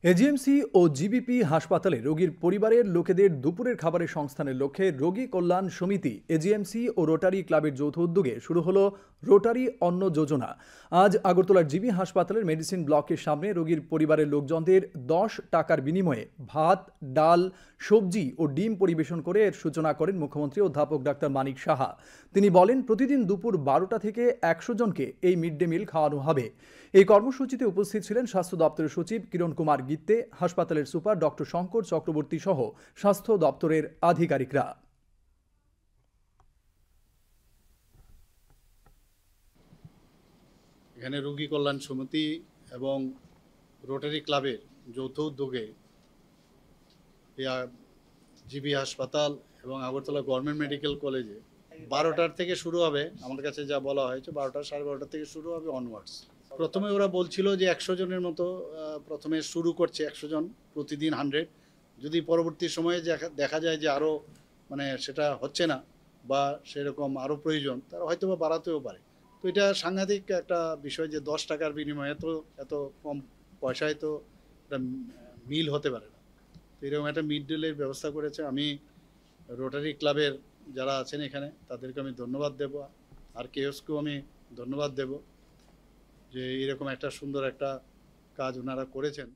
AGMC ও GBP হাসপাতালে রোগীর পরিবারের লোকেদের দুপুরের খাবারের সংস্থানের লক্ষ্যে রোগী কল্যাণ সমিতি, এজিএমসি ও রোটারি ক্লাবের যৌথ উদ্যোগে শুরু হলো রোটারি অন্ন যোজনা। আজ আগরতলার জিবি হাসপাতালের মেডিসিন ব্লকের সামনে রোগীর পরিবারের লোকজনদের ১০ টাকার বিনিময়ে ভাত, ডাল, সবজি ও ডিম পরিবেশন করে এর সূচনা করেন মুখ্যমন্ত্রী অধ্যাপক ডাক্তার মানিক সাহা। তিনি বলেন, প্রতিদিন দুপুর ১২টা থেকে ১০০ জনকে এই মিড ডে মিল খাওয়ানো হবে। এই কর্মসূচিতে উপস্থিত ছিলেন স্বাস্থ্য দপ্তরের সচিব কিরণ কুমার গিত্তে, হাসপাতালের সুপার ডক্টর শঙ্কর চক্রবর্তী সহ স্বাস্থ্য দপ্তরের আধিকারিকরা। এখানে রোগী কল্যাণ সমিতি এবং রোটারি ক্লাবের যৌথ উদ্যোগে জিবি হাসপাতাল এবং আগরতলা গভর্নমেন্ট মেডিকেল কলেজে ১২টার থেকে শুরু হবে। আমার কাছে যা বলা হয়েছে ১২টা, ১২:৩০ থেকে শুরু হবে অনওয়ার্ডস। প্রথমে ওরা বলছিল যে ১০০ জনের মতো প্রথমে শুরু করছে, ১০০ জন প্রতিদিন 100। যদি পরবর্তী সময়ে দেখা যায় যে আরও সেটা হচ্ছে না বা সেরকম আরও প্রয়োজন, তারা হয়তো বা বাড়াতেও পারে। তো এটা সাংঘাতিক একটা বিষয় যে ১০ টাকার বিনিময়ে এত কম পয়সায় তো একটা মিল হতে পারে না। তো এরকম একটা মিড ডিলের ব্যবস্থা করেছে। আমি রোটারি ক্লাবের যারা আছেন এখানে তাদেরকে আমি ধন্যবাদ দেব, আর কেওসকেও আমি ধন্যবাদ দেব যে এরকম একটা সুন্দর একটা কাজ ওনারা করেছেন।